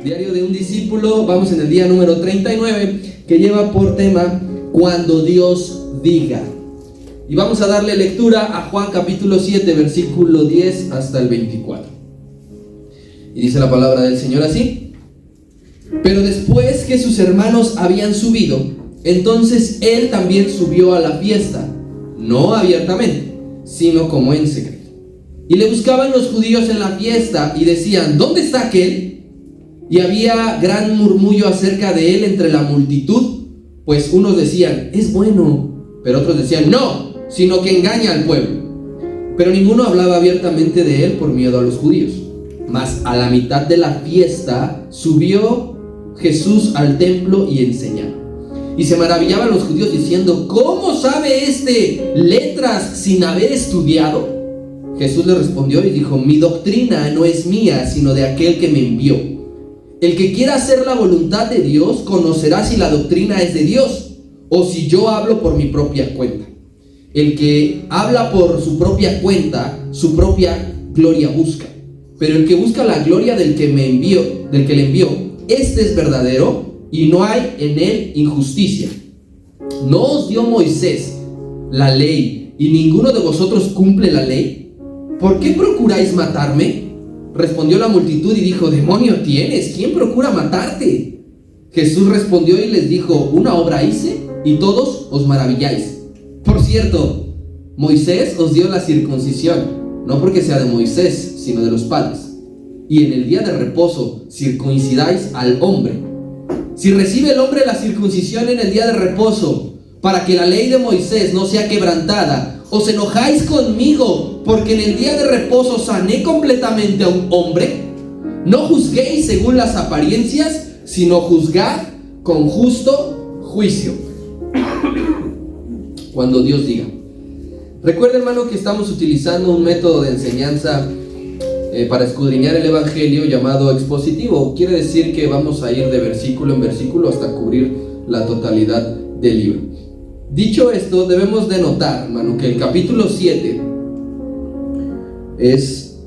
Diario de un discípulo, vamos en el día número 39, que lleva por tema Cuando Dios diga. Y vamos a darle lectura a Juan capítulo 7, versículo 10 hasta el 24. Y dice la palabra del Señor así: Pero después que sus hermanos habían subido, entonces él también subió a la fiesta, no abiertamente, sino como en secreto. Y le buscaban los judíos en la fiesta y decían: ¿Dónde está aquel? Y había gran murmullo acerca de él entre la multitud, pues unos decían: es bueno, pero otros decían: no, sino que engaña al pueblo. Pero ninguno hablaba abiertamente de él por miedo a los judíos. Mas a la mitad de la fiesta subió Jesús al templo y enseñaba. Y se maravillaban los judíos diciendo: ¿cómo sabe letras sin haber estudiado? Jesús le respondió y dijo: mi doctrina no es mía, sino de aquel que me envió. El que quiera hacer la voluntad de Dios conocerá si la doctrina es de Dios o si yo hablo por mi propia cuenta. El que habla por su propia cuenta, su propia gloria busca. Pero el que busca la gloria del que le envió, este es verdadero y no hay en él injusticia. ¿No os dio Moisés la ley y ninguno de vosotros cumple la ley? ¿Por qué procuráis matarme? Respondió la multitud y dijo: demonio tienes, ¿quién procura matarte? Jesús respondió y les dijo: una obra hice y todos os maravilláis. Por cierto, Moisés os dio la circuncisión, no porque sea de Moisés, sino de los padres. Y en el día de reposo circuncidáis al hombre. Si recibe el hombre la circuncisión en el día de reposo, para que la ley de Moisés no sea quebrantada, ¿os enojáis conmigo porque en el día de reposo sané completamente a un hombre? No juzguéis según las apariencias, sino juzgad con justo juicio. Cuando Dios diga. Recuerda, hermano, que estamos utilizando un método de enseñanza para escudriñar el evangelio llamado expositivo. Quiere decir que vamos a ir de versículo en versículo hasta cubrir la totalidad del libro. Dicho esto, debemos de notar, hermano, que el capítulo 7 es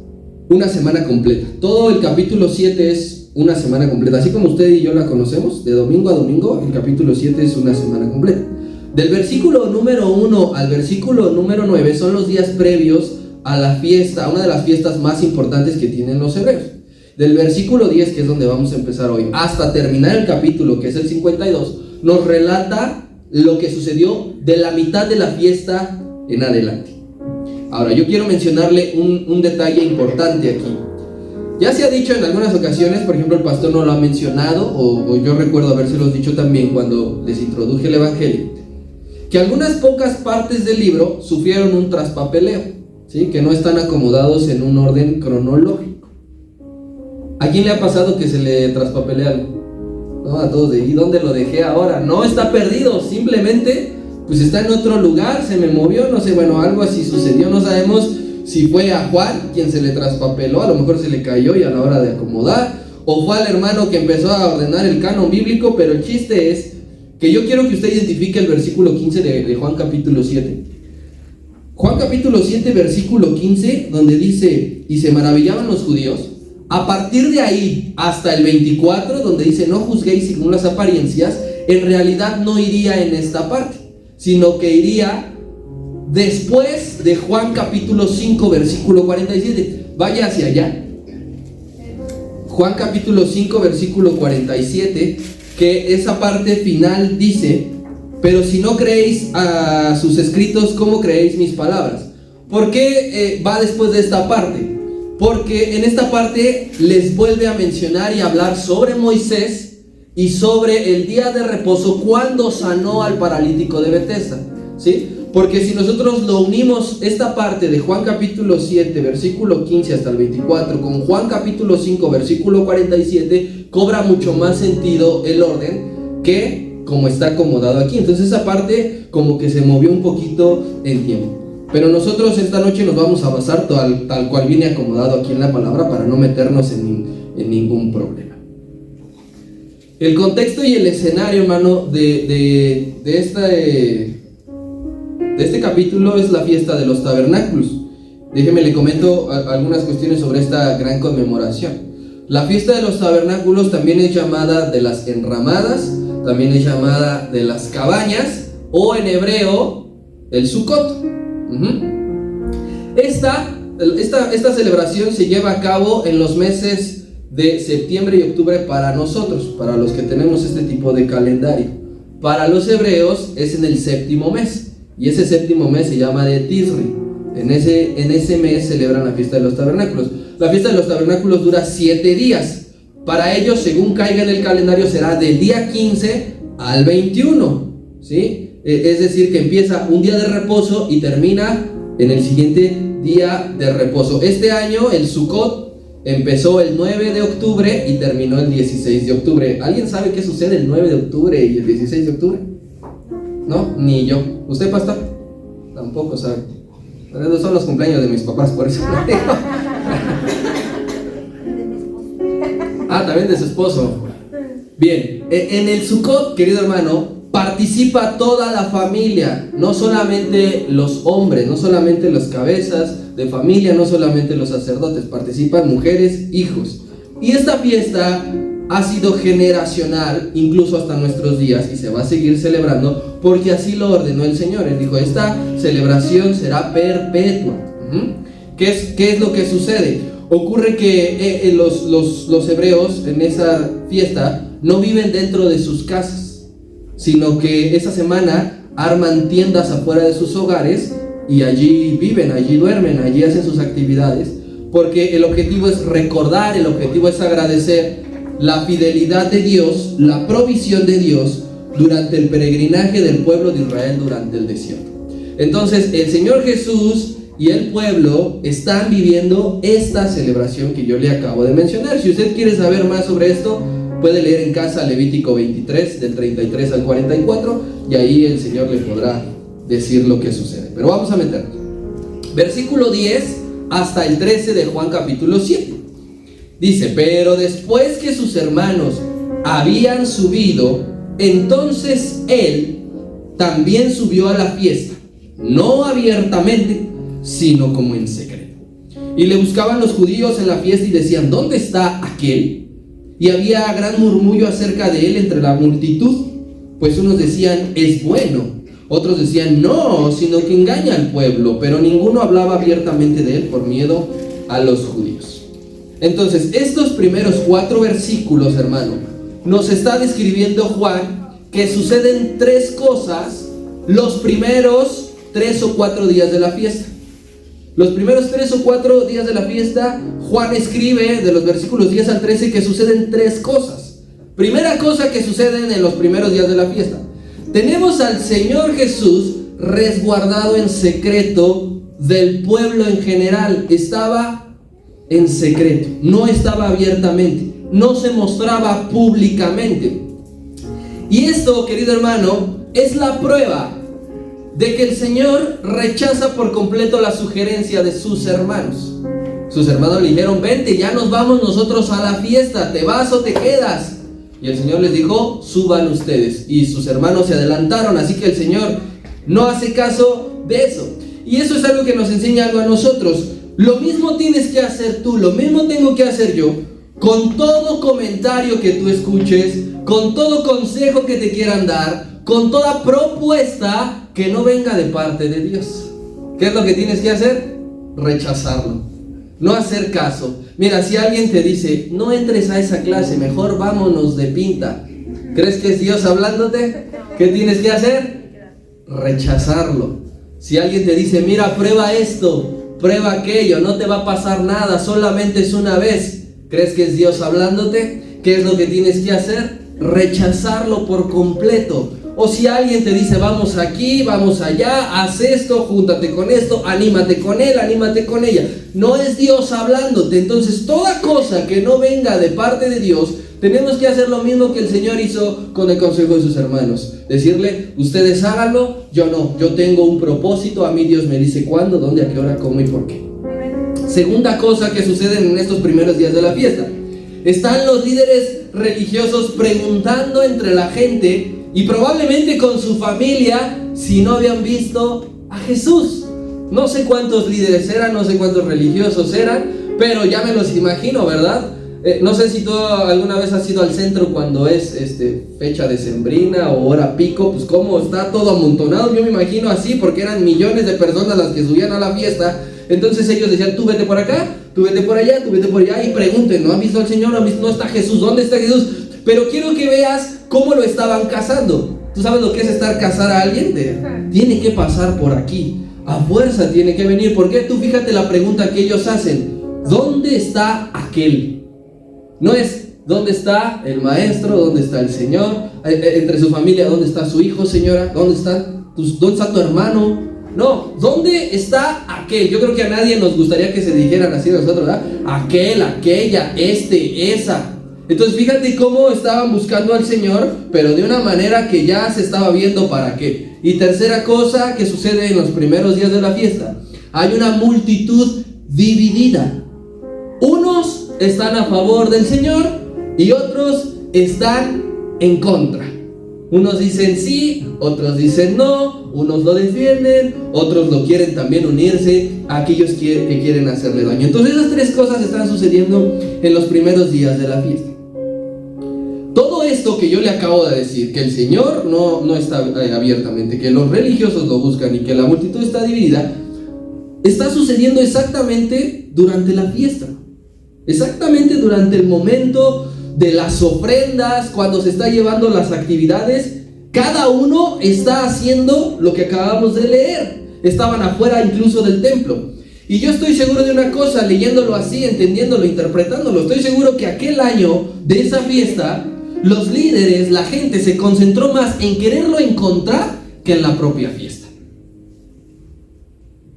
una semana completa. Todo el capítulo 7 es una semana completa. Así como usted y yo la conocemos, de domingo a domingo, el capítulo 7 es una semana completa. Del versículo número 1 al versículo número 9 son los días previos a la fiesta, a una de las fiestas más importantes que tienen los hebreos. Del versículo 10, que es donde vamos a empezar hoy, hasta terminar el capítulo, que es el 52, nos relata lo que sucedió de la mitad de la fiesta en adelante. Ahora, yo quiero mencionarle un detalle importante aquí. Ya se ha dicho en algunas ocasiones, por ejemplo, el pastor no lo ha mencionado, o yo recuerdo habérselos dicho también cuando les introduje el evangelio, que algunas pocas partes del libro sufrieron un traspapeleo, ¿sí? Que no están acomodados en un orden cronológico. ¿A quién le ha pasado que se le traspapelea algo? No, a todos. ¿Y dónde lo dejé ahora? No está perdido, simplemente pues está en otro lugar, se me movió, no sé, bueno, algo así sucedió. No sabemos si fue a Juan quien se le traspapeló, a lo mejor se le cayó y a la hora de acomodar, o fue al hermano que empezó a ordenar el canon bíblico. Pero el chiste es que yo quiero que usted identifique el versículo 15 de Juan capítulo 7. Juan capítulo 7, versículo 15, donde dice: y se maravillaban los judíos. A partir de ahí hasta el 24, donde dice: no juzguéis según las apariencias, en realidad no iría en esta parte, sino que iría después de Juan capítulo 5, versículo 47. Vaya hacia allá. Juan capítulo 5, versículo 47, que esa parte final dice: pero si no creéis a sus escritos, ¿cómo creéis mis palabras? ¿Por qué va después de esta parte? Porque en esta parte les vuelve a mencionar y hablar sobre Moisés y sobre el día de reposo cuando sanó al paralítico de Betesda, ¿sí? Porque si nosotros lo unimos, esta parte de Juan capítulo 7, versículo 15 hasta el 24, con Juan capítulo 5, versículo 47, cobra mucho más sentido el orden que como está acomodado aquí. Entonces esa parte como que se movió un poquito en tiempo. Pero nosotros esta noche nos vamos a basar tal cual viene acomodado aquí en la palabra, para no meternos en ningún problema. El contexto y el escenario, hermano, de este capítulo es la fiesta de los tabernáculos. Déjeme le comento algunas cuestiones sobre esta gran conmemoración. La fiesta de los tabernáculos también es llamada de las enramadas, también es llamada de las cabañas, o en hebreo, el Sukkot. Esta celebración se lleva a cabo en los meses de septiembre y octubre para nosotros, para los que tenemos este tipo de calendario. Para los hebreos es en el séptimo mes, y ese séptimo mes se llama de Tisri. En ese mes celebran la fiesta de los tabernáculos. La fiesta de los tabernáculos dura 7 días. Para ellos, según caiga en el calendario, será del día 15 al 21, ¿sí? Es decir, que empieza un día de reposo y termina en el siguiente día de reposo. Este año el Sukkot empezó el 9 de octubre y terminó el 16 de octubre. ¿Alguien sabe qué sucede el 9 de octubre y el 16 de octubre? No, ni yo. ¿Usted, pastor? Tampoco sabe. Pero son los cumpleaños de mis papás, por eso lo digo. También de su esposo. Bien, en el Sukkot, querido hermano, participa toda la familia, no solamente los hombres, no solamente las cabezas de familia, no solamente los sacerdotes, participan mujeres, hijos. Y esta fiesta ha sido generacional, incluso hasta nuestros días, y se va a seguir celebrando porque así lo ordenó el Señor. Él dijo, esta celebración será perpetua. ¿Qué es lo que sucede? Ocurre que los hebreos en esa fiesta no viven dentro de sus casas, sino que esa semana arman tiendas afuera de sus hogares y allí viven, allí duermen, allí hacen sus actividades, porque el objetivo es recordar, el objetivo es agradecer la fidelidad de Dios, la provisión de Dios durante el peregrinaje del pueblo de Israel durante el desierto. Entonces el Señor Jesús y el pueblo están viviendo esta celebración que yo le acabo de mencionar. Si usted quiere saber más sobre esto, puede leer en casa Levítico 23, del 33 al 44, y ahí el Señor le podrá decir lo que sucede. Pero vamos a meternos. Versículo 10 hasta el 13 de Juan capítulo 7. Dice, pero después que sus hermanos habían subido, entonces él también subió a la fiesta, no abiertamente, sino como en secreto. Y le buscaban los judíos en la fiesta y decían, ¿dónde está aquel? Y había gran murmullo acerca de él entre la multitud, pues unos decían, es bueno, otros decían, no, sino que engaña al pueblo, pero ninguno hablaba abiertamente de él por miedo a los judíos. Entonces, estos primeros 4 versículos, hermano, nos está describiendo Juan que suceden 3 cosas los primeros 3 o 4 días de la fiesta. Los primeros 3 o 4 días de la fiesta, Juan escribe de los versículos 10 al 13 que suceden 3 cosas. Primera cosa que suceden en los primeros días de la fiesta. Tenemos al Señor Jesús resguardado en secreto del pueblo en general. Estaba en secreto, no estaba abiertamente, no se mostraba públicamente. Y esto, querido hermano, es la prueba de que el Señor rechaza por completo la sugerencia de sus hermanos. Sus hermanos le dijeron, vente, ya nos vamos nosotros a la fiesta, ¿te vas o te quedas? Y el Señor les dijo, suban ustedes. Y sus hermanos se adelantaron, así que el Señor no hace caso de eso. Y eso es algo que nos enseña algo a nosotros. Lo mismo tienes que hacer tú, lo mismo tengo que hacer yo, con todo comentario que tú escuches, con todo consejo que te quieran dar, con toda propuesta que no venga de parte de Dios. ¿Qué es lo que tienes que hacer? Rechazarlo, no hacer caso. Mira, si alguien te dice, no entres a esa clase, mejor vámonos de pinta, ¿crees que es Dios hablándote? ¿Qué tienes que hacer? Rechazarlo. Si alguien te dice, mira, prueba esto, prueba aquello, no te va a pasar nada, solamente es una vez, ¿crees que es Dios hablándote? ¿Qué es lo que tienes que hacer? Rechazarlo por completo. O si alguien te dice, vamos aquí, vamos allá, haz esto, júntate con esto, anímate con él, anímate con ella, no es Dios hablándote. Entonces toda cosa que no venga de parte de Dios, tenemos que hacer lo mismo que el Señor hizo con el consejo de sus hermanos. Decirle, ustedes háganlo, yo no, yo tengo un propósito, a mí Dios me dice cuándo, dónde, a qué hora, cómo y por qué. Segunda cosa que sucede en estos primeros días de la fiesta. Están los líderes religiosos preguntando entre la gente y probablemente con su familia si no habían visto a Jesús. No sé cuántos líderes eran, no sé cuántos religiosos eran, pero ya me los imagino, ¿verdad? No sé si tú alguna vez has ido al centro cuando es fecha decembrina o hora pico, pues cómo está todo amontonado. Yo me imagino así porque eran millones de personas las que subían a la fiesta. Entonces ellos decían, tú vete por acá, tú vete por allá, tú vete por allá, y pregunten, ¿no han visto al Señor? ¿No está Jesús? ¿Dónde está Jesús? Pero quiero que veas cómo lo estaban cazando. ¿Tú sabes lo que es cazar a alguien? Tiene que pasar por aquí, a fuerza tiene que venir. ¿Por qué? Tú fíjate la pregunta que ellos hacen: ¿dónde está aquel? No es ¿dónde está el maestro? ¿Dónde está el Señor? Entre su familia, ¿dónde está su hijo, señora? ¿Dónde está tu hermano? No, ¿dónde está aquel? Yo creo que a nadie nos gustaría que se dijeran así de nosotros, ¿verdad? Aquel, aquella, esa. Entonces fíjate cómo estaban buscando al Señor, pero de una manera que ya se estaba viendo para qué. Y tercera cosa que sucede en los primeros días de la fiesta: hay una multitud dividida. Unos están a favor del Señor y otros están en contra. Unos dicen sí, otros dicen no, unos lo defienden, otros lo quieren también unirse a aquellos que quieren hacerle daño. Entonces esas tres cosas están sucediendo en los primeros días de la fiesta. Todo esto que yo le acabo de decir, que el Señor no está abiertamente, que los religiosos lo buscan y que la multitud está dividida, está sucediendo exactamente durante la fiesta. Exactamente durante el momento de las ofrendas, cuando se está llevando las actividades, cada uno está haciendo lo que acabamos de leer. Estaban afuera incluso del templo. Y yo estoy seguro de una cosa, leyéndolo así, entendiéndolo, interpretándolo, estoy seguro que aquel año de esa fiesta, los líderes, la gente se concentró más en quererlo encontrar que en la propia fiesta.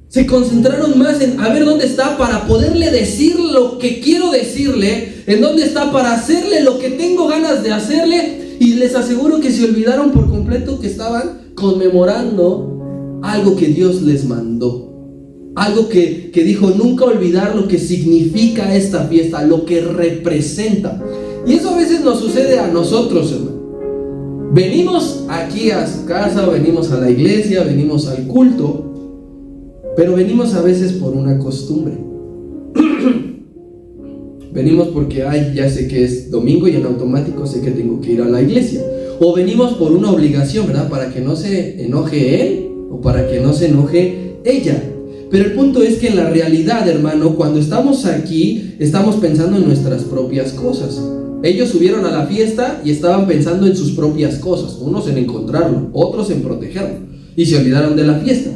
Se concentraron más en a ver dónde está para poderle decir lo que quiero decirle, en dónde está para hacerle lo que tengo ganas de hacerle, y les aseguro que se olvidaron por completo que estaban conmemorando algo que Dios les mandó, algo que dijo nunca olvidar lo que significa esta fiesta, lo que representa. Y eso a veces nos sucede a nosotros, hermano. Venimos aquí a su casa, venimos a la iglesia, venimos al culto, pero venimos a veces por una costumbre. Venimos porque ya sé que es domingo y en automático sé que tengo que ir a la iglesia. O venimos por una obligación, ¿verdad? Para que no se enoje él o para que no se enoje ella. Pero el punto es que en la realidad, hermano, cuando estamos aquí, estamos pensando en nuestras propias cosas. Ellos subieron a la fiesta y estaban pensando en sus propias cosas. Unos en encontrarlo, otros en protegerlo. Y se olvidaron de la fiesta.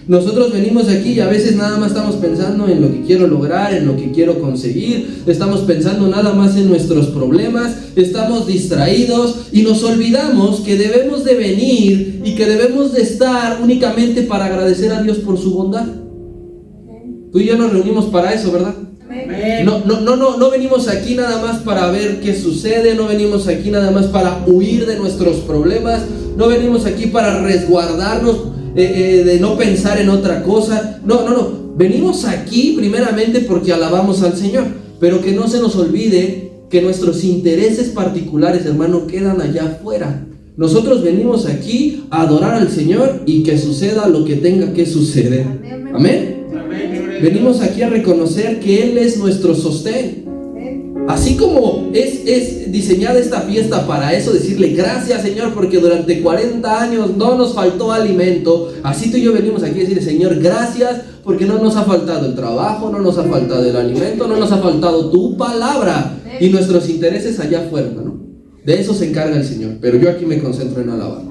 Nosotros venimos aquí y a veces nada más estamos pensando en lo que quiero lograr, en lo que quiero conseguir. Estamos pensando nada más en nuestros problemas. Estamos distraídos y nos olvidamos que debemos de venir y que debemos de estar únicamente para agradecer a Dios por su bondad. Tú y yo nos reunimos para eso, ¿verdad? No venimos aquí nada más para ver qué sucede. No venimos aquí nada más para huir de nuestros problemas. No venimos aquí para resguardarnos de no pensar en otra cosa. No. Venimos aquí primeramente porque alabamos al Señor. Pero que no se nos olvide que nuestros intereses particulares, hermano, quedan allá afuera. Nosotros venimos aquí a adorar al Señor y que suceda lo que tenga que suceder. Amén. Venimos aquí a reconocer que Él es nuestro sostén. Así como es diseñada esta fiesta para eso, decirle gracias, Señor, porque durante 40 años no nos faltó alimento. Así tú y yo venimos aquí a decirle, Señor, gracias, porque no nos ha faltado el trabajo, no nos ha faltado el alimento, no nos ha faltado tu palabra y nuestros intereses allá afuera, ¿no? De eso se encarga el Señor, pero yo aquí me concentro en alabar.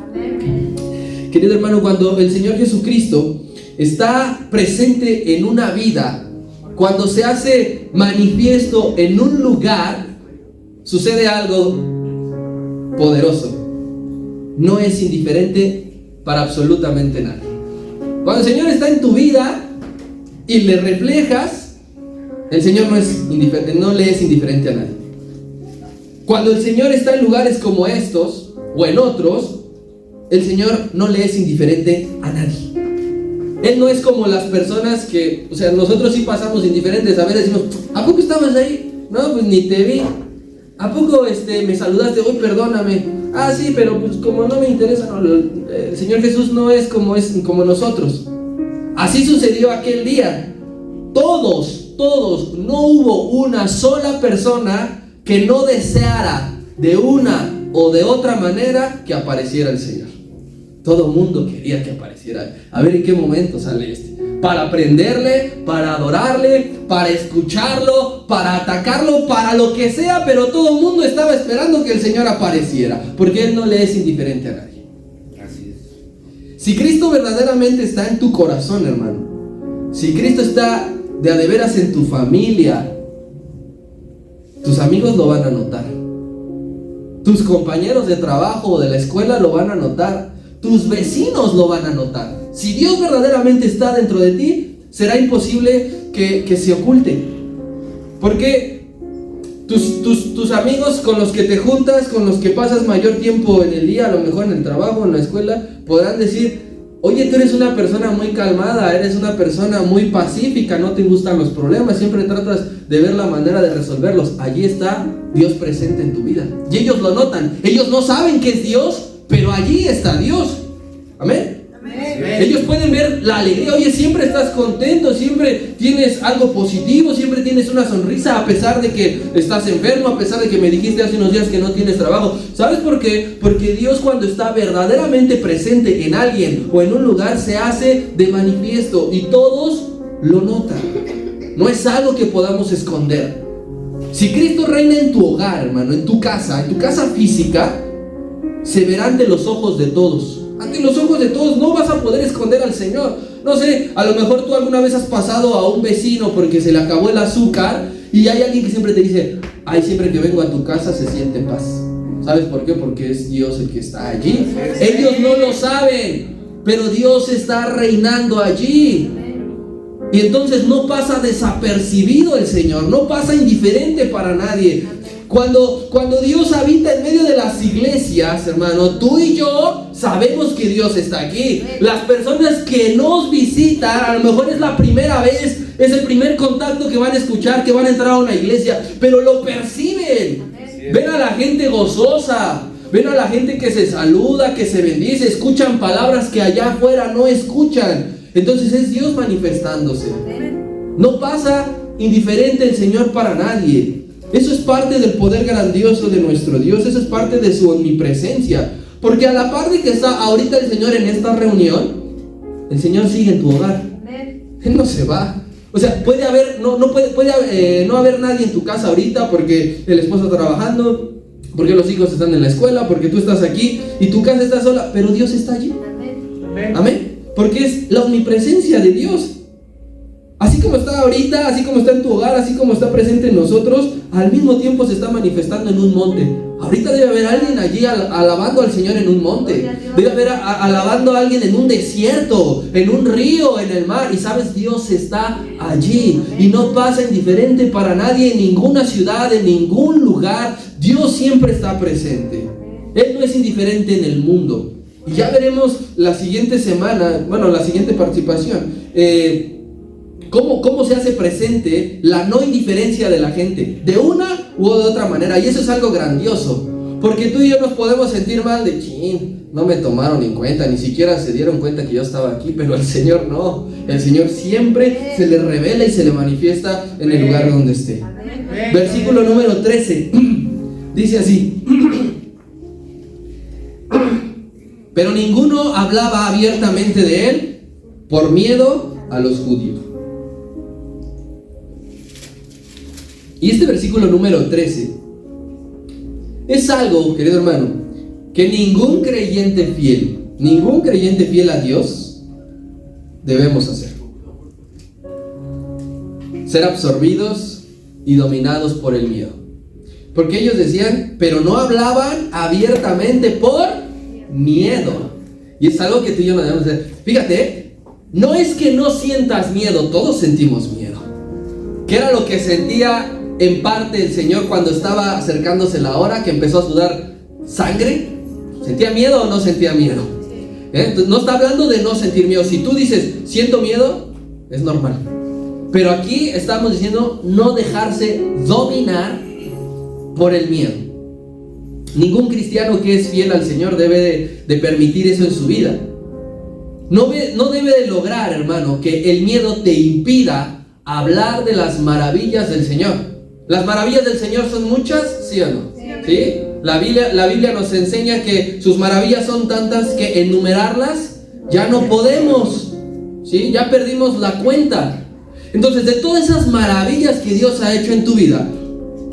Querido hermano, cuando el Señor Jesucristo está presente en una vida, cuando se hace manifiesto en un lugar, sucede algo poderoso. No es indiferente para absolutamente nadie. Cuando el Señor está en tu vida y le reflejas, el Señor no le es indiferente a nadie. Cuando el Señor está en lugares como estos o en otros, el Señor no le es indiferente a nadie. Él no es como las personas que, o sea, nosotros sí pasamos indiferentes. A ver, decimos, ¿a poco estabas ahí? No, pues ni te vi. ¿A poco me saludaste? Uy, perdóname. Ah, sí, pero pues como no me interesa, no, el Señor Jesús no es como nosotros. Así sucedió aquel día. Todos, no hubo una sola persona que no deseara de una o de otra manera que apareciera el Señor. Todo mundo quería que apareciera. A ver en qué momento sale este. Para aprenderle, para adorarle, para escucharlo, para atacarlo, para lo que sea, pero todo el mundo estaba esperando que el Señor apareciera, porque Él no le es indiferente a nadie. Así es. Si Cristo verdaderamente está en tu corazón, hermano, si Cristo está de a de veras en tu familia, tus amigos lo van a notar, tus compañeros de trabajo o de la escuela lo van a notar, tus vecinos lo van a notar. Si Dios verdaderamente está dentro de ti, será imposible que se oculte. Porque tus amigos con los que te juntas, con los que pasas mayor tiempo en el día, a lo mejor en el trabajo, en la escuela, podrán decir: oye, tú eres una persona muy calmada, eres una persona muy pacífica, no te gustan los problemas, siempre tratas de ver la manera de resolverlos. Allí está Dios presente en tu vida. Y ellos lo notan. Ellos no saben que es Dios, pero allí está Dios. Amén. Ellos pueden ver la alegría. Oye, siempre estás contento, siempre tienes algo positivo, siempre tienes una sonrisa, a pesar de que estás enfermo, a pesar de que me dijiste hace unos días que no tienes trabajo. ¿Sabes por qué? Porque Dios, cuando está verdaderamente presente en alguien o en un lugar, se hace de manifiesto y todos lo notan. No es algo que podamos esconder. Si Cristo reina en tu hogar, hermano, en tu casa física, se verá ante los ojos de todos. Ante los ojos de todos. No vas a poder esconder al Señor. No sé, a lo mejor tú alguna vez has pasado a un vecino porque se le acabó el azúcar y hay alguien que siempre te dice: ay, siempre que vengo a tu casa se siente paz. ¿Sabes por qué? Porque es Dios el que está allí. Ellos no lo saben, pero Dios está reinando allí. Y entonces no pasa desapercibido el Señor, no pasa indiferente para nadie. Cuando Dios habita en medio de las iglesias, hermano, tú y yo sabemos que Dios está aquí. Las personas que nos visitan, a lo mejor es la primera vez, es el primer contacto que van a escuchar, que van a entrar a una iglesia, pero lo perciben. Ven a la gente gozosa, ven a la gente que se saluda, que se bendice, escuchan palabras que allá afuera no escuchan. Entonces es Dios manifestándose. No pasa indiferente el Señor para nadie. Eso es parte del poder grandioso de nuestro Dios. Eso es parte de su omnipresencia. Porque a la par de que está ahorita el Señor en esta reunión, el Señor sigue en tu hogar. Él no se va. O sea, puede no haber nadie en tu casa ahorita porque el esposo está trabajando, porque los hijos están en la escuela, porque tú estás aquí y tu casa está sola, pero Dios está allí. Amén. Porque es la omnipresencia de Dios. Así como está ahorita, así como está en tu hogar, así como está presente en nosotros, al mismo tiempo se está manifestando en un monte. Ahorita debe haber alguien allí alabando al Señor en un monte. Debe haber alabando a alguien en un desierto, en un río, en el mar. Y sabes, Dios está allí y no pasa indiferente para nadie en ninguna ciudad, en ningún lugar. Dios siempre está presente. Él no es indiferente en el mundo. Y ya veremos la siguiente semana, bueno, la siguiente participación, cómo se hace presente la no indiferencia de la gente, de una u de otra manera. Y eso es algo grandioso, porque tú y yo nos podemos sentir mal de: chin, no me tomaron en cuenta, ni siquiera se dieron cuenta que yo estaba aquí. Pero el Señor no. El Señor siempre se le revela y se le manifiesta en el lugar donde esté. Versículo número 13 dice así: pero ninguno hablaba abiertamente de él por miedo a los judíos. Y este versículo número 13 es algo, querido hermano, que ningún creyente fiel a Dios debemos hacer. Ser absorbidos y dominados por el miedo. Porque ellos decían, pero no hablaban abiertamente por miedo. Y es algo que tú y yo no debemos hacer. Fíjate, no es que no sientas miedo, todos sentimos miedo. ¿Qué era lo que sentía en parte el Señor cuando estaba acercándose la hora, que empezó a sudar sangre? ¿Sentía miedo o no sentía miedo? Entonces, no está hablando de no sentir miedo. Si tú dices, siento miedo, es normal. Pero aquí estamos diciendo no dejarse dominar por el miedo. Ningún cristiano que es fiel al Señor debe de permitir eso en su vida. No debe de lograr, hermano, que el miedo te impida hablar de las maravillas del Señor. ¿Las maravillas del Señor son muchas? ¿Sí o no? ¿Sí? La Biblia nos enseña que sus maravillas son tantas que enumerarlas ya no podemos, ¿sí? Ya perdimos la cuenta. Entonces, de todas esas maravillas que Dios ha hecho en tu vida,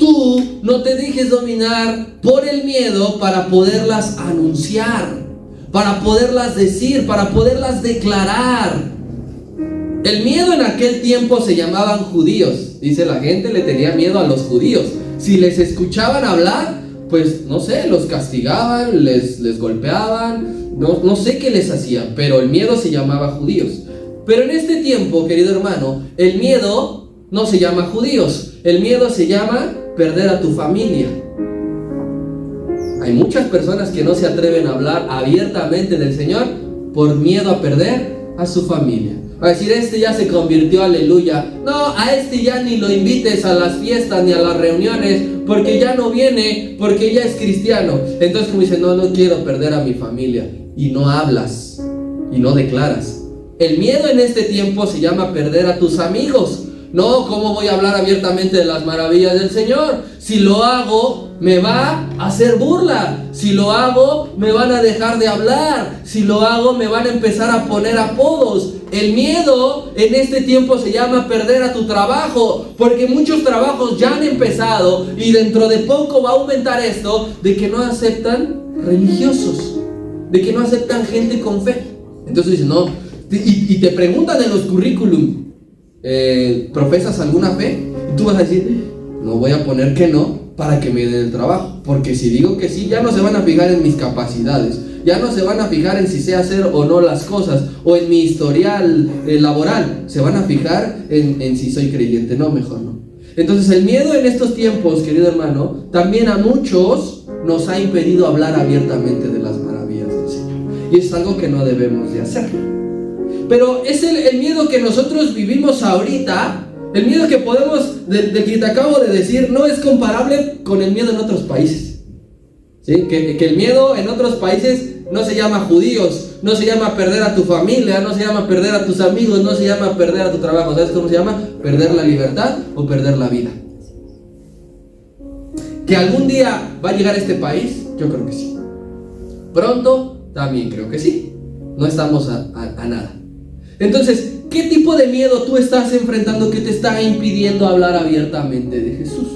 tú no te dejes dominar por el miedo para poderlas anunciar, para poderlas decir, para poderlas declarar. El miedo en aquel tiempo se llamaban judíos. Dice, la gente le tenía miedo a los judíos. Si les escuchaban hablar, pues no sé, los castigaban, les golpeaban, no sé qué les hacían, pero el miedo se llamaba judíos. Pero en este tiempo, querido hermano, el miedo no se llama judíos, el miedo se llama perder a tu familia. Hay muchas personas que no se atreven a hablar abiertamente del Señor por miedo a perder a su familia. A decir, este ya se convirtió, aleluya. No, a este ya ni lo invites a las fiestas ni a las reuniones, porque ya no viene, porque ya es cristiano. Entonces como dice, no quiero perder a mi familia. Y no hablas, y no declaras. El miedo en este tiempo se llama perder a tus amigos. No, ¿cómo voy a hablar abiertamente de las maravillas del Señor? Si lo hago, me va a hacer burla. Si lo hago, me van a dejar de hablar. Si lo hago, me van a empezar a poner apodos. El miedo en este tiempo se llama perder a tu trabajo, porque muchos trabajos ya han empezado y dentro de poco va a aumentar esto de que no aceptan religiosos, de que no aceptan gente con fe. Entonces dicen, no, y te preguntan en los currículum, ¿profesas alguna fe? Y tú vas a decir, no voy a poner que no para que me den el trabajo, porque si digo que sí, ya no se van a fijar en mis capacidades, ya no se van a fijar en si sé hacer o no las cosas, o en mi historial laboral, se van a fijar en si soy creyente. No, mejor no. Entonces el miedo en estos tiempos, querido hermano, también a muchos nos ha impedido hablar abiertamente de las maravillas del Señor, y es algo que no debemos de hacer. Pero es el miedo que nosotros vivimos ahorita, el miedo que podemos, del que te acabo de decir, no es comparable con el miedo en otros países. ¿Sí? Que el miedo en otros países no se llama judíos, no se llama perder a tu familia, no se llama perder a tus amigos, no se llama perder a tu trabajo. ¿Sabes cómo se llama? Perder la libertad o perder la vida. ¿Que algún día va a llegar a este país? Yo creo que sí. Pronto, también creo que sí. No estamos a nada. Entonces, ¿qué tipo de miedo tú estás enfrentando que te está impidiendo hablar abiertamente de Jesús?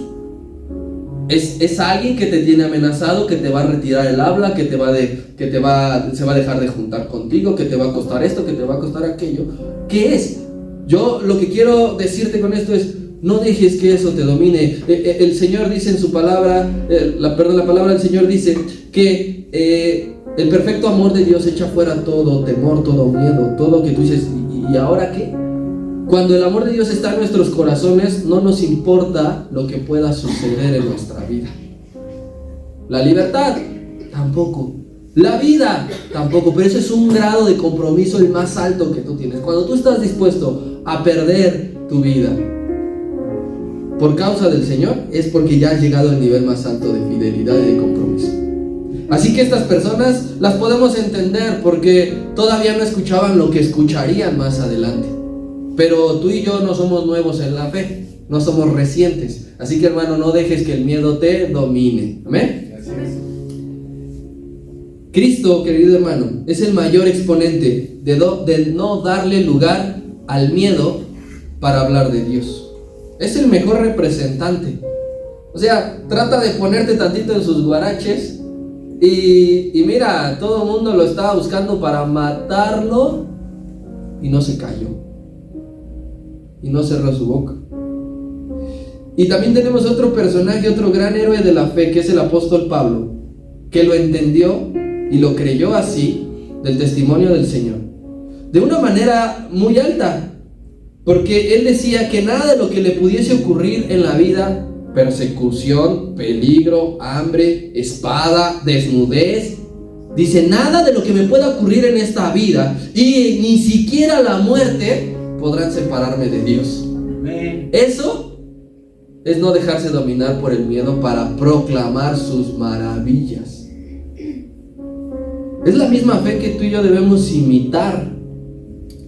¿Es alguien que te tiene amenazado, que te va a retirar el habla, se va a dejar de juntar contigo, que te va a costar esto, que te va a costar aquello? ¿Qué es? Yo lo que quiero decirte con esto es, no dejes que eso te domine. El Señor dice en su palabra, la palabra del Señor dice que el perfecto amor de Dios echa fuera todo temor, todo miedo, todo que tú dices, ¿y ahora qué? Cuando el amor de Dios está en nuestros corazones, no nos importa lo que pueda suceder en nuestra vida. La libertad, tampoco. La vida, tampoco. Pero ese es un grado de compromiso el más alto que tú tienes. Cuando tú estás dispuesto a perder tu vida por causa del Señor, es porque ya has llegado al nivel más alto de fidelidad y de compromiso. Así que estas personas las podemos entender porque todavía no escuchaban lo que escucharían más adelante. Pero tú y yo no somos nuevos en la fe, no somos recientes. Así que, hermano, no dejes que el miedo te domine. ¿Amén? Cristo, querido hermano, es el mayor exponente de no darle lugar al miedo para hablar de Dios. Es el mejor representante. O sea, trata de ponerte tantito en sus guaraches y mira, todo el mundo lo estaba buscando para matarlo y no se cayó. Y no cerró su boca. Y también tenemos otro personaje, otro gran héroe de la fe, que es el apóstol Pablo, que lo entendió y lo creyó así del testimonio del Señor, de una manera muy alta, porque él decía que nada de lo que le pudiese ocurrir en la vida, persecución, peligro, hambre, espada, desnudez, dice, nada de lo que me pueda ocurrir en esta vida, y ni siquiera la muerte, podrán separarme de Dios. Amén. Eso es no dejarse dominar por el miedo para proclamar sus maravillas. Es la misma fe que tú y yo debemos imitar.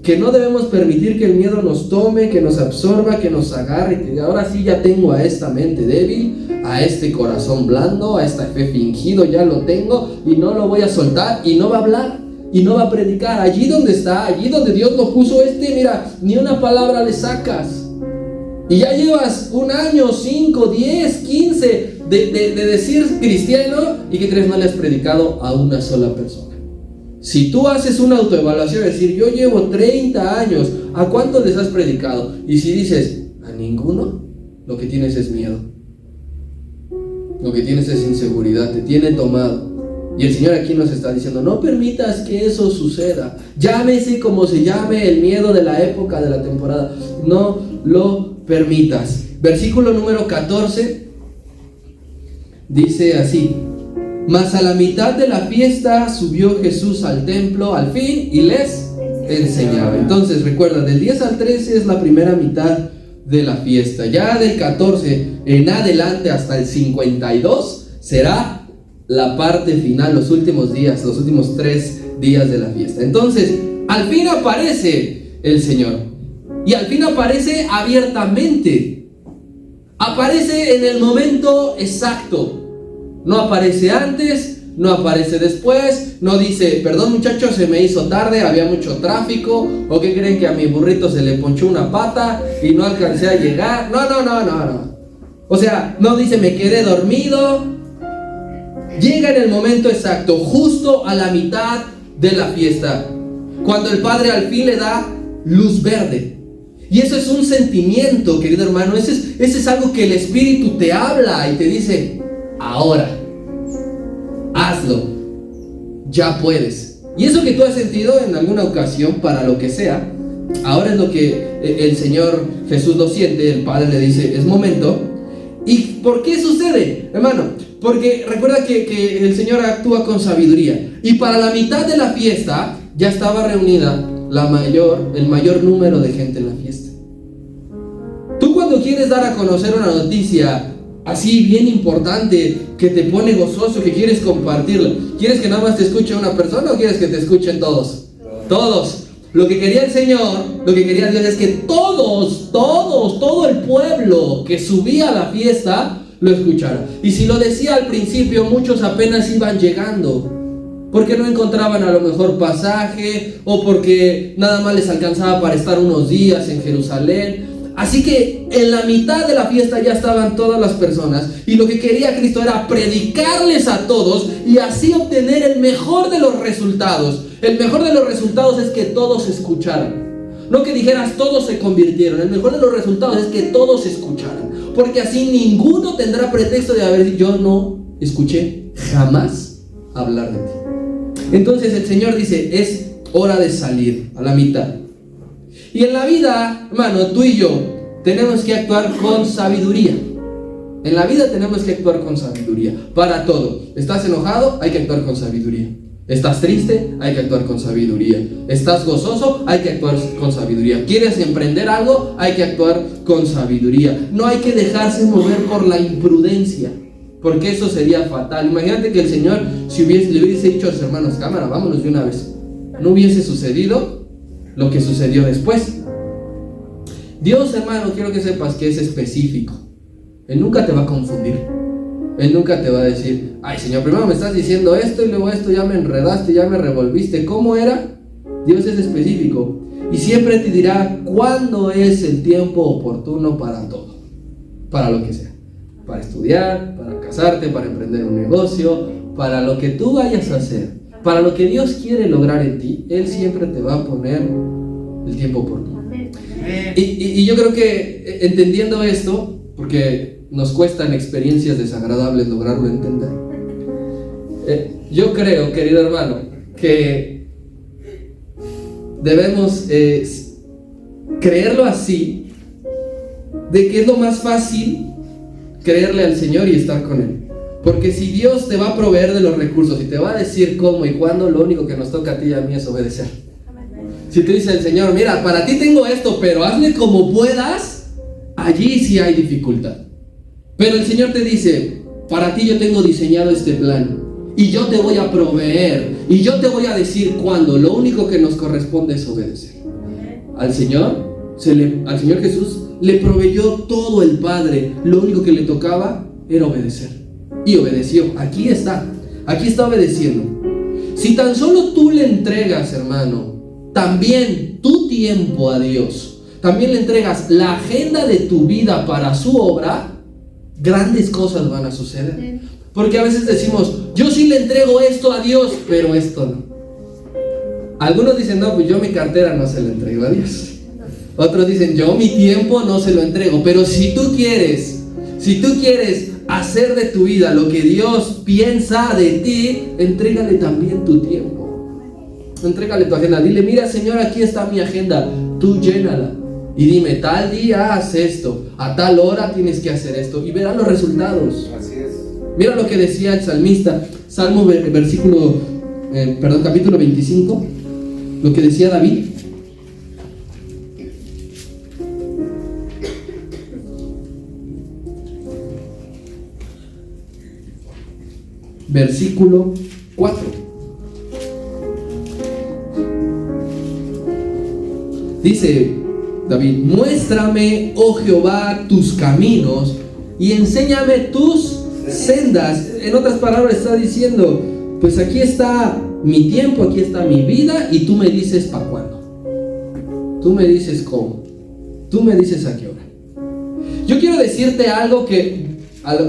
que no debemos permitir que el miedo nos tome, que nos absorba, que nos agarre, que ahora sí ya tengo a esta mente débil, a este corazón blando, a esta fe fingido, ya lo tengo y no lo voy a soltar, y no va a hablar y no va a predicar. Allí donde está, allí donde Dios lo puso, mira, ni una palabra le sacas. Y ya llevas 1 año, 5, 10, 15 de decir cristiano, y ¿qué crees? No le has predicado a una sola persona. Si tú haces una autoevaluación, es decir, yo llevo 30 años, ¿a cuántos les has predicado? Y si dices, a ninguno, lo que tienes es miedo. Lo que tienes es inseguridad, te tiene tomado. Y el Señor aquí nos está diciendo, no permitas que eso suceda. Llámese como se llame el miedo de la época, de la temporada. No lo permitas. Versículo número 14 dice así: mas a la mitad de la fiesta subió Jesús al templo al fin y les enseñaba. Entonces recuerda, del 10 al 13 es la primera mitad de la fiesta. Ya del 14 en adelante hasta el 52 será la parte final, los últimos días, los últimos 3 días de la fiesta. Entonces, al fin aparece el Señor. Y al fin aparece abiertamente. Aparece en el momento exacto. No aparece antes, no aparece después. No dice, perdón muchachos, se me hizo tarde, había mucho tráfico. ¿O qué creen, que a mi burrito se le ponchó una pata y no alcancé a llegar? No. O sea, no dice, me quedé dormido. Llega en el momento exacto, justo a la mitad de la fiesta, cuando el Padre al fin le da luz verde. Y eso es un sentimiento, querido hermano. Ese es algo que el Espíritu te habla y te dice, ahora, hazlo, ya puedes. Y eso que tú has sentido en alguna ocasión, para lo que sea, ahora es lo que el Señor Jesús lo siente. El Padre le dice, es momento. ¿Y por qué sucede, hermano? Porque recuerda que el Señor actúa con sabiduría. Y para la mitad de la fiesta ya estaba reunida el mayor número de gente en la fiesta. Tú, cuando quieres dar a conocer una noticia así bien importante, que te pone gozoso, que quieres compartirla, ¿quieres que nada más te escuche una persona o quieres que te escuchen todos? Todos. Lo que quería el Señor, lo que quería Dios es que todo el pueblo que subía a la fiesta lo escuchara. Y si lo decía al principio, muchos apenas iban llegando, porque no encontraban a lo mejor pasaje, o porque nada más les alcanzaba para estar unos días en Jerusalén. Así que en la mitad de la fiesta ya estaban todas las personas, y lo que quería Cristo era predicarles a todos y así obtener el mejor de los resultados. El mejor de los resultados es que todos escucharan. No que dijeras todos se convirtieron. El mejor de los resultados es que todos escucharan, porque así ninguno tendrá pretexto de haber, yo no escuché jamás hablar de ti. Entonces el Señor dice, es hora de salir a la mitad. Y en la vida, hermano, tú y yo tenemos que actuar con sabiduría. En la vida tenemos que actuar con sabiduría para todo. ¿Estás enojado? Hay que actuar con sabiduría. ¿Estás triste? Hay que actuar con sabiduría. ¿Estás gozoso? Hay que actuar con sabiduría. ¿Quieres emprender algo? Hay que actuar con sabiduría. No hay que dejarse mover por la imprudencia, porque eso sería fatal. Imagínate que el Señor, si le hubiese dicho a sus hermanos, cámara, vámonos de una vez, no hubiese sucedido lo que sucedió después. Dios, hermano, quiero que sepas que es específico. Él nunca te va a confundir. Él nunca te va a decir, ay Señor, primero me estás diciendo esto y luego esto, ya me enredaste, ya me revolviste. ¿Cómo era? Dios es específico y siempre te dirá cuándo es el tiempo oportuno para todo, para lo que sea, para estudiar, para casarte, para emprender un negocio, para lo que tú vayas a hacer, para lo que Dios quiere lograr en ti. Él siempre te va a poner el tiempo oportuno. Y yo creo que entendiendo esto, porque nos cuestan experiencias desagradables lograrlo entender, yo creo, querido hermano, que debemos creerlo así, de que es lo más fácil creerle al Señor y estar con Él. Porque si Dios te va a proveer de los recursos y te va a decir cómo y cuándo, lo único que nos toca a ti y a mí es obedecer. Si te dice el Señor, mira, para ti tengo esto, pero hazle como puedas, allí sí hay dificultad. Pero el Señor te dice, para ti yo tengo diseñado este plan, y yo te voy a proveer, y yo te voy a decir cuándo. Lo único que nos corresponde es obedecer. al Señor Jesús le proveyó todo el Padre. Lo único que le tocaba era obedecer. Y obedeció. Aquí está obedeciendo. Si tan solo tú le entregas, hermano, también tu tiempo a Dios, también le entregas la agenda de tu vida para su obra, grandes cosas van a suceder. Porque a veces decimos, yo sí le entrego esto a Dios, pero esto no. Algunos dicen, no, pues yo mi cartera no se la entrego a Dios. Otros dicen, yo mi tiempo no se lo entrego. Pero si tú quieres hacer de tu vida lo que Dios piensa de ti, entrégale también tu tiempo. Entrégale tu agenda. Dile, mira, Señor, aquí está mi agenda. Tú llénala. Y dime, tal día haz esto, a tal hora tienes que hacer esto. Y verás los resultados. Así es. Mira lo que decía el salmista. Capítulo 25. Lo que decía David. Versículo 4. Dice David, muéstrame, oh Jehová, tus caminos y enséñame tus sendas. En otras palabras está diciendo, pues aquí está mi tiempo, aquí está mi vida, y tú me dices para cuándo. Tú me dices cómo. Tú me dices a qué hora. Yo quiero decirte algo que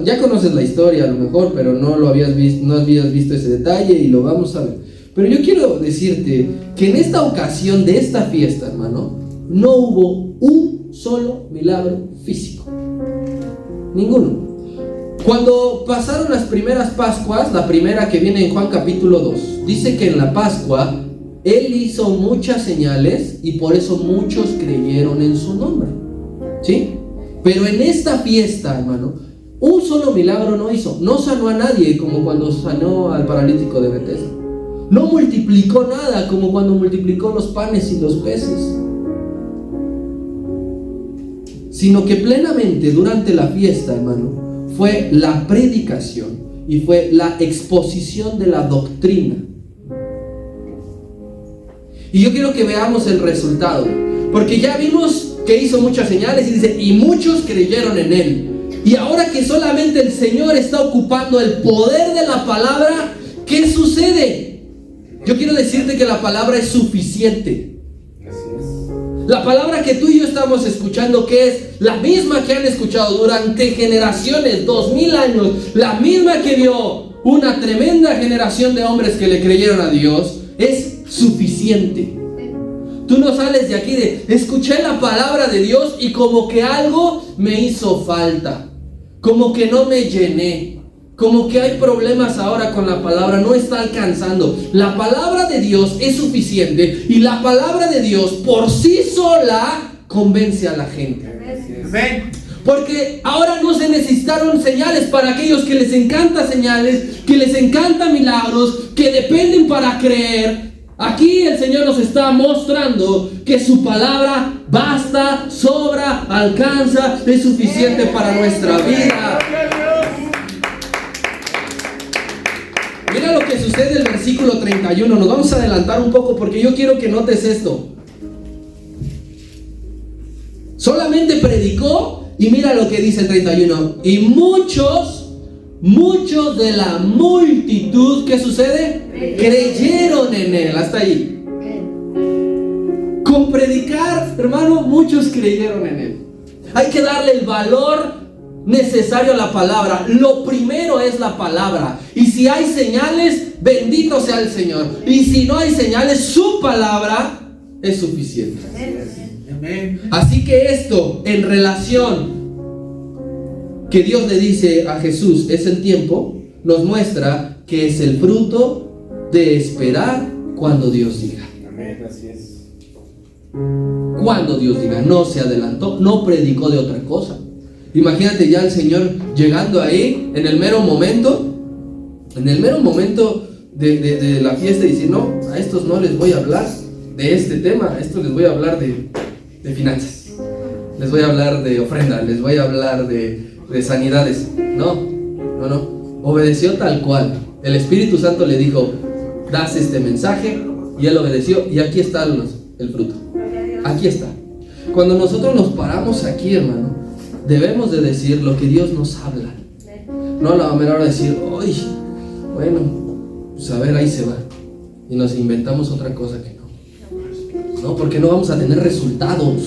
ya conoces la historia a lo mejor, pero no habías visto ese detalle y lo vamos a ver. Pero yo quiero decirte que en esta ocasión de esta fiesta, hermano, no hubo un solo milagro físico. Ninguno. Cuando pasaron las primeras Pascuas, la primera que viene en Juan capítulo 2, dice que en la Pascua Él hizo muchas señales y por eso muchos creyeron en su nombre. ¿Sí? Pero en esta fiesta, hermano, un solo milagro no hizo. No sanó a nadie como cuando sanó al paralítico de Betesda. No multiplicó nada como cuando multiplicó los panes y los peces. Sino que plenamente durante la fiesta, hermano, fue la predicación y fue la exposición de la doctrina. Y yo quiero que veamos el resultado, porque ya vimos que hizo muchas señales y dice, y muchos creyeron en Él. Y ahora que solamente el Señor está ocupando el poder de la palabra, ¿qué sucede? Yo quiero decirte que la palabra es suficiente. La palabra que tú y yo estamos escuchando, que es la misma que han escuchado durante generaciones, 2000 años, la misma que vio una tremenda generación de hombres que le creyeron a Dios, es suficiente. Tú no sales de aquí de, escuché la palabra de Dios y como que algo me hizo falta, como que no me llené, como que hay problemas ahora con la palabra, no está alcanzando. La palabra de Dios es suficiente y la palabra de Dios por sí sola convence a la gente. Amén. Porque ahora no se necesitaron señales para aquellos que les encanta señales, que les encanta milagros, que dependen para creer. Aquí el Señor nos está mostrando que su palabra basta, sobra, alcanza, es suficiente para nuestra vida. Mira lo que sucede en el versículo 31. Nos vamos a adelantar un poco porque yo quiero que notes esto. Solamente predicó y mira lo que dice el 31. Y muchos de la multitud, ¿qué sucede? Creyeron en Él. Hasta ahí. Con predicar, hermano, muchos creyeron en Él. Hay que darle el valor necesario a la palabra. Lo primero es la palabra. Y si hay señales, bendito sea el Señor. Y si no hay señales, su palabra es suficiente. Así que esto, en relación que Dios le dice a Jesús, es el tiempo, nos muestra que es el fruto de esperar cuando Dios diga. Amén, así es. Cuando Dios diga, no se adelantó, no predicó de otra cosa. Imagínate ya el Señor llegando ahí en el mero momento de la fiesta y decir, no, a estos no les voy a hablar de este tema, a estos les voy a hablar de finanzas, les voy a hablar de ofrenda, les voy a hablar de sanidades. No, obedeció tal cual. El Espíritu Santo le dijo, das este mensaje, y él obedeció, y aquí está el fruto. Aquí está. Cuando nosotros nos paramos aquí, hermano, debemos de decir lo que Dios nos habla. No a la mera hora de decir, ¡ay! Bueno, pues a ver, ahí se va. Y nos inventamos otra cosa que no. No, porque no vamos a tener resultados.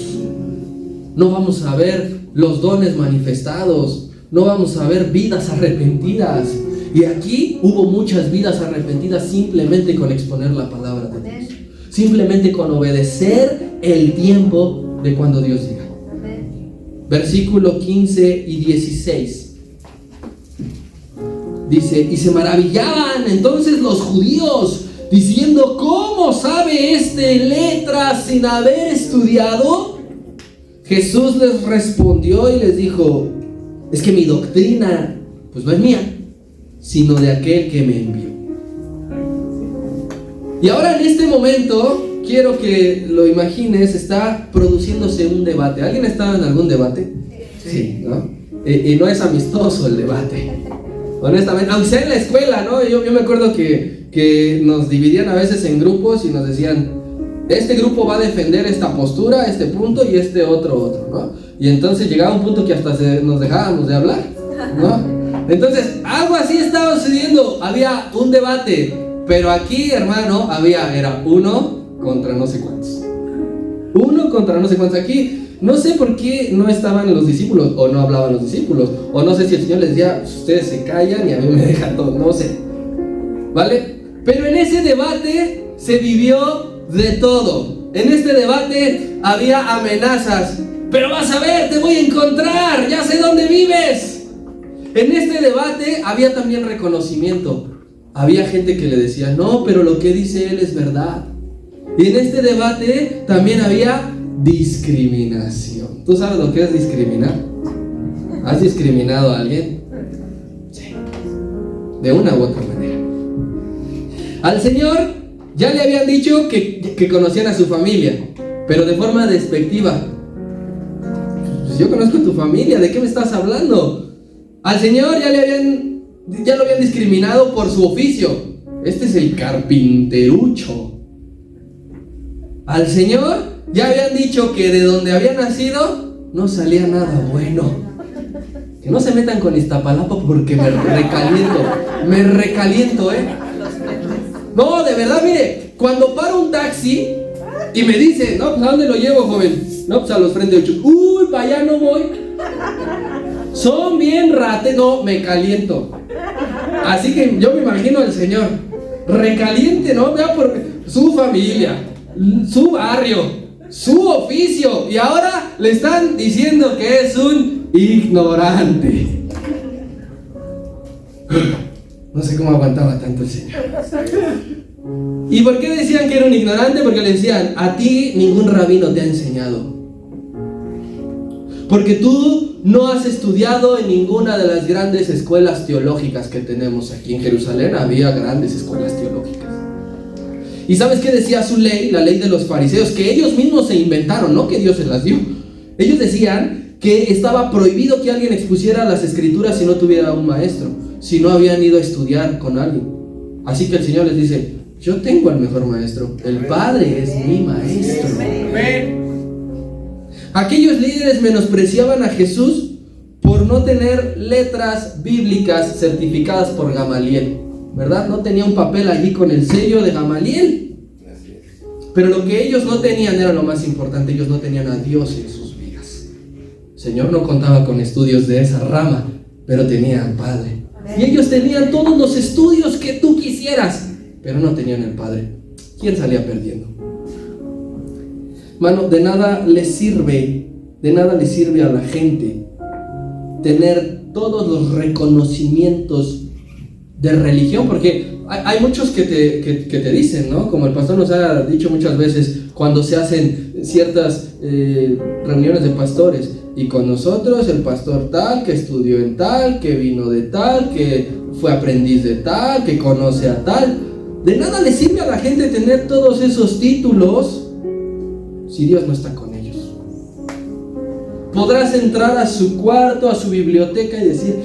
No vamos a ver los dones manifestados. No vamos a ver vidas arrepentidas. Y aquí hubo muchas vidas arrepentidas simplemente con exponer la palabra de Dios. Simplemente con obedecer el tiempo de cuando Dios diga. Versículo 15 y 16. Dice, y se maravillaban entonces los judíos, diciendo, ¿cómo sabe letras sin haber estudiado? Jesús les respondió y les dijo, es que mi doctrina, pues no es mía, sino de aquel que me envió. Y ahora en este momento, quiero que lo imagines, está produciéndose un debate. ¿Alguien está en algún debate? Sí, ¿no? Y no es amistoso el debate. Honestamente, aunque sea en la escuela, ¿no? Yo me acuerdo que nos dividían a veces en grupos y nos decían, este grupo va a defender esta postura, este punto y este otro, ¿no? Y entonces llegaba un punto que hasta nos dejábamos de hablar, ¿no? Entonces, algo así estaba sucediendo, había un debate, pero aquí, hermano, era uno contra no sé cuántos. Uno contra no sé cuántos. Aquí no sé por qué no estaban los discípulos, o no hablaban los discípulos, o no sé si el Señor les decía, ustedes se callan y a mí me dejan todo, no sé, ¿vale? Pero en ese debate se vivió de todo. En este debate había amenazas, pero vas a ver, te voy a encontrar, ya sé dónde vives. En este debate había también reconocimiento. Había gente que le decía, no, pero lo que dice él es verdad. Y en este debate también había discriminación. ¿Tú sabes lo que es discriminar? ¿Has discriminado a alguien? Sí. De una u otra manera. Al Señor ya le habían dicho que conocían a su familia, pero de forma despectiva. Pues yo conozco a tu familia, ¿de qué me estás hablando? Al Señor ya lo habían discriminado por su oficio. Este es el carpinterucho. Al Señor ya habían dicho que de donde había nacido no salía nada bueno. Que no se metan con Iztapalapa porque me recaliento, No, de verdad, mire, cuando paro un taxi y me dice, no, pues ¿a dónde lo llevo, joven? No, pues a los frente 8. Uy, para allá no voy. Son bien no, me caliento. Así que yo me imagino al Señor recaliente, ¿no? Vea por su familia, su barrio, su oficio, y ahora le están diciendo que es un ignorante. No sé cómo aguantaba tanto el Señor. ¿Y por qué decían que era un ignorante? Porque le decían, a ti ningún rabino te ha enseñado. Porque tú no has estudiado en ninguna de las grandes escuelas teológicas que tenemos aquí en Jerusalén. Había grandes escuelas teológicas. ¿Y sabes qué decía su ley? La ley de los fariseos, que ellos mismos se inventaron, no que Dios se las dio. Ellos decían que estaba prohibido que alguien expusiera las escrituras si no tuviera un maestro, si no habían ido a estudiar con alguien. Así que el Señor les dice, yo tengo al mejor maestro, el Padre es mi maestro. Aquellos líderes menospreciaban a Jesús por no tener letras bíblicas certificadas por Gamaliel, ¿verdad? No tenía un papel allí con el sello de Gamaliel. Pero lo que ellos no tenían era lo más importante, ellos no tenían a Dios en sus vidas. El Señor no contaba con estudios de esa rama, pero tenía al Padre. Y ellos tenían todos los estudios que tú quisieras, pero no tenían el Padre. ¿Quién salía perdiendo? Mano, de nada le sirve a la gente tener todos los reconocimientos de religión, porque hay muchos que te dicen, ¿no? Como el pastor nos ha dicho muchas veces, cuando se hacen ciertas reuniones de pastores, y con nosotros el pastor tal, que estudió en tal, que vino de tal, que fue aprendiz de tal, que conoce a tal. De nada le sirve a la gente tener todos esos títulos si Dios no está con ellos. Podrás entrar a su cuarto, a su biblioteca y decir,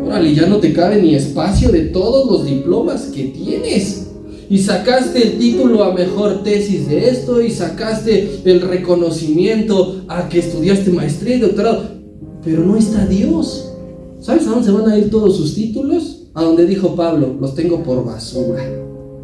órale, ya no te cabe ni espacio de todos los diplomas que tienes. y sacaste el título a mejor tesis de esto, y sacaste el reconocimiento a que estudiaste maestría y doctorado, pero no está Dios. ¿Sabes a dónde se van a ir todos sus títulos? A donde dijo Pablo: los tengo por basura.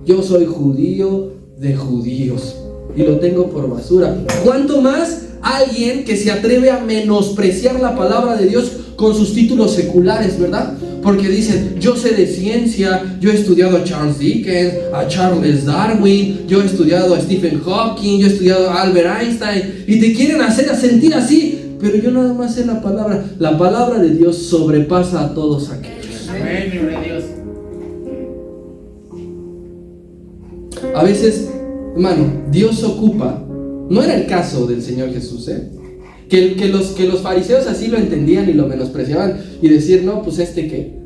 Yo soy judío de judíos y lo tengo por basura. ¿Cuánto más alguien que se atreve a menospreciar la palabra de Dios con sus títulos seculares, verdad? Porque dicen: yo sé de ciencia, yo he estudiado a Charles Dickens, a Charles Darwin, yo he estudiado a Stephen Hawking, yo he estudiado a Albert Einstein, y te quieren hacer sentir así. Pero yo nada más sé la palabra. La palabra de Dios sobrepasa a todos aquellos. Amén, libre Dios. A veces, hermano, Dios ocupa. No era el caso del Señor Jesús, que los fariseos así lo entendían y lo menospreciaban y decir: no, pues ¿qué?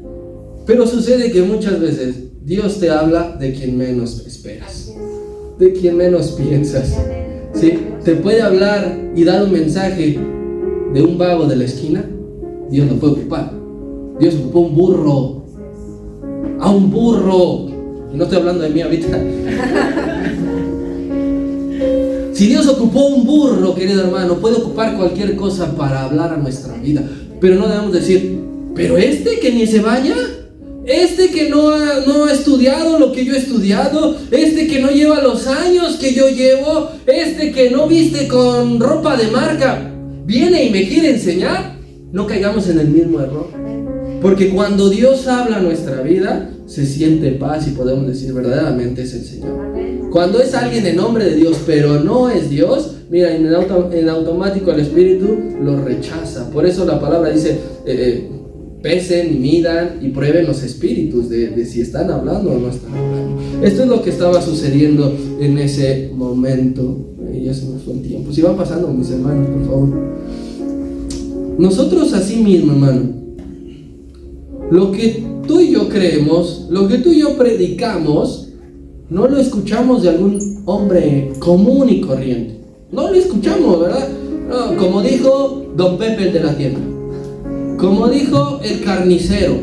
Pero sucede que muchas veces Dios te habla de quien menos esperas, de quien menos piensas, ¿sí? Te puede hablar y dar un mensaje de un vago de la esquina. Dios lo puede ocupar. Dios ocupó un burro, a un burro, y no estoy hablando de mí ahorita. Si Dios ocupó un burro, querido hermano, puede ocupar cualquier cosa para hablar a nuestra vida. Pero no debemos decir: pero que ni se baña, que no ha estudiado lo que yo he estudiado, que no lleva los años que yo llevo, que no viste con ropa de marca, viene y me quiere enseñar. No caigamos en el mismo error, porque cuando Dios habla a nuestra vida, se siente paz y podemos decir: verdaderamente es el Señor. Cuando es alguien en nombre de Dios, pero no es Dios, mira, en automático el Espíritu lo rechaza. Por eso la palabra dice: pesen y midan y prueben los espíritus de si están hablando o no están hablando. Esto es lo que estaba sucediendo en ese momento. Ya se nos fue el tiempo. Si van pasando, mis hermanos, por favor. Nosotros así mismo, hermano, lo que tú y yo creemos, lo que tú y yo predicamos, no lo escuchamos de algún hombre común y corriente. No lo escuchamos, ¿verdad? No, como dijo don Pepe, el de la tienda, como dijo el carnicero,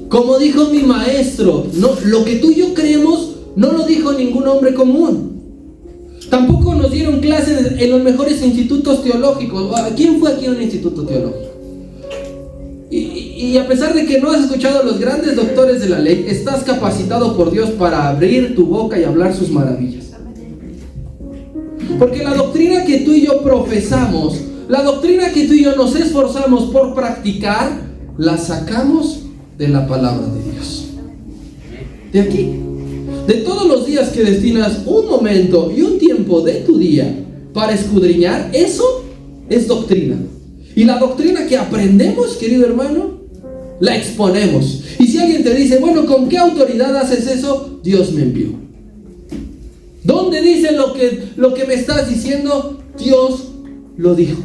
como dijo mi maestro. No, lo que tú y yo creemos no lo dijo ningún hombre común. Tampoco nos dieron clases en los mejores institutos teológicos. ¿Quién fue aquí en un instituto teológico? Y a pesar de que no has escuchado a los grandes doctores de la ley, estás capacitado por Dios para abrir tu boca y hablar sus maravillas. Porque la doctrina que tú y yo profesamos, la doctrina que tú y yo nos esforzamos por practicar, la sacamos de la palabra de Dios. De aquí. De todos los días que destinas un momento y un tiempo de tu día para escudriñar, eso es doctrina. Y la doctrina que aprendemos, querido hermano, la exponemos. Y si alguien te dice: bueno, ¿con qué autoridad haces eso? Dios me envió. ¿Dónde dice lo que me estás diciendo? Dios lo dijo.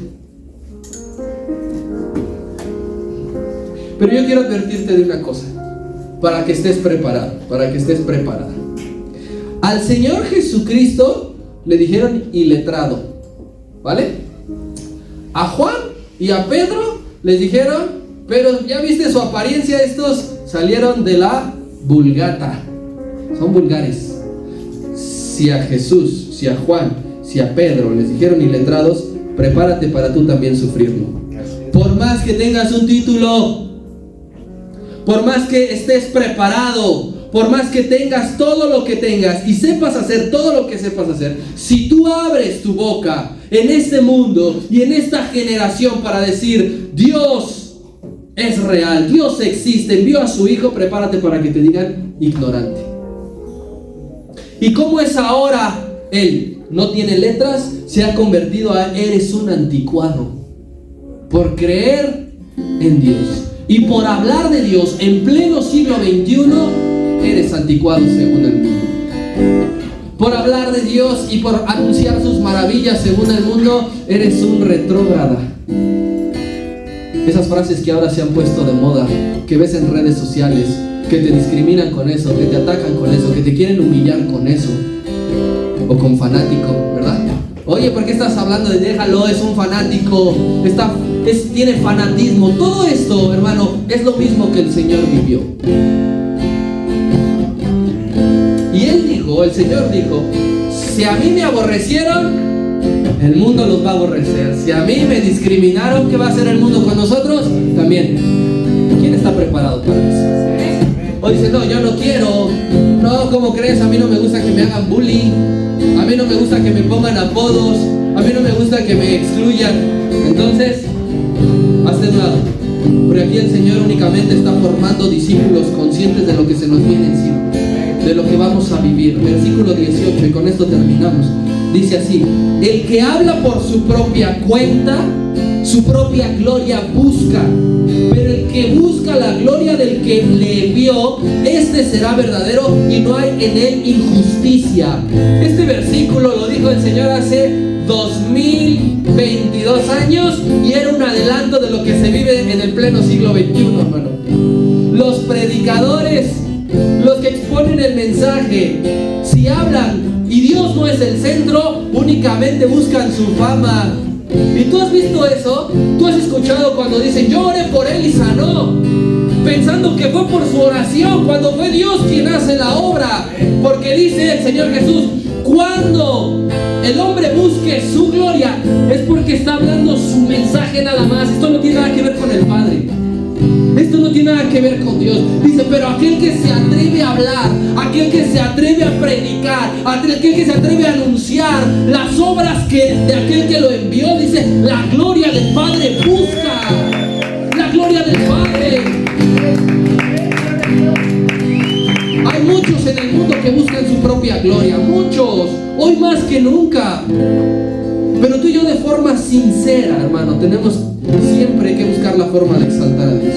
Pero yo quiero advertirte de una cosa, para que estés preparado, para que estés preparada. Al Señor Jesucristo le dijeron iletrado, ¿vale? A Juan y a Pedro les dijeron: pero ya viste su apariencia, estos salieron de la vulgata, son vulgares. Si a Jesús, si a Juan, si a Pedro les dijeron iletrados, prepárate para tú también sufrirlo. Por más que tengas un título, por más que estés preparado, por más que tengas todo lo que tengas y sepas hacer todo lo que sepas hacer, si tú abres tu boca en este mundo y en esta generación para decir: Dios es real, Dios existe, envió a su Hijo, prepárate para que te digan ignorante. ¿Y cómo es ahora él? No tiene letras, se ha convertido a eres un anticuado por creer en Dios y por hablar de Dios en pleno siglo XXI. Eres anticuado según el mundo. Por hablar de Dios y por anunciar sus maravillas según el mundo, eres un retrógrada. Esas frases que ahora se han puesto de moda, que ves en redes sociales, que te discriminan con eso, que te atacan con eso, que te quieren humillar con eso, o con fanático, ¿verdad? Oye, ¿por qué estás hablando de déjalo? Es un fanático, tiene fanatismo. Todo esto, hermano, es lo mismo que el Señor vivió. Y Él dijo, el el Señor dijo, si a mí me aborrecieron, el mundo los va a aborrecer. Si a mí me discriminaron, ¿qué va a hacer el mundo con nosotros? También. ¿Quién está preparado para eso? O dice, no, yo no quiero. No, ¿cómo crees? A mí no me gusta que me hagan bullying. A mí no me gusta que me pongan apodos. A mí no me gusta que me excluyan. Entonces, hazte un lado. Porque aquí el Señor únicamente está formando discípulos conscientes de lo que se nos viene encima, de lo que vamos a vivir. Versículo 18, y con esto terminamos. Dice así: el que habla por su propia cuenta, su propia gloria busca, pero el que busca la gloria del que le vio, este será verdadero y no hay en él injusticia. Este versículo lo dijo el Señor hace 2022 años y era un adelanto de lo que se vive en el pleno siglo XXI, hermano. Los predicadores, los que exponen el mensaje, si hablan y Dios no es el centro, únicamente buscan su fama. ¿Y tú has visto eso? ¿Tú has escuchado cuando dicen, yo oré por él y sanó? Pensando que fue por su oración, cuando fue Dios quien hace la obra. Porque dice el Señor Jesús, cuando el hombre busque su gloria, es porque está hablando su mensaje nada más. Esto no tiene nada que ver con el Padre. Esto no tiene nada que ver con Dios. Dice, pero aquel que se atreve a hablar, aquel que se atreve a predicar, aquel que se atreve a anunciar las obras de aquel que lo envió, dice, la gloria del Padre busca. La gloria del Padre. Hay muchos en el mundo que buscan su propia gloria. Muchos. Hoy más que nunca. Pero tú y yo de forma sincera, hermano, tenemos siempre que buscar la forma de exaltar a Dios.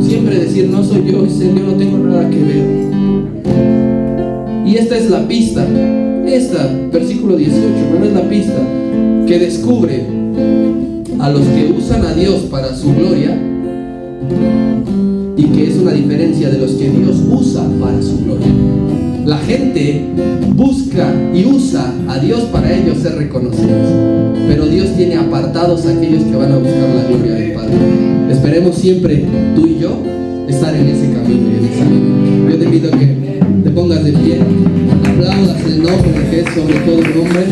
Siempre decir, no soy yo, es Él, yo no tengo nada que ver. Y esta es la pista. Versículo 18, hermano, es la pista que descubre a los que usan a Dios para su gloria y que es una diferencia de los que Dios usa para su gloria. La gente busca y usa a Dios para ellos ser reconocidos, pero Dios tiene apartados a aquellos que van a buscar la gloria del Padre. Esperemos siempre, tú y yo, estar en ese camino y en esa línea. Yo te pido que te pongas de pie, aplaudas el nombre que es sobre todo nombre.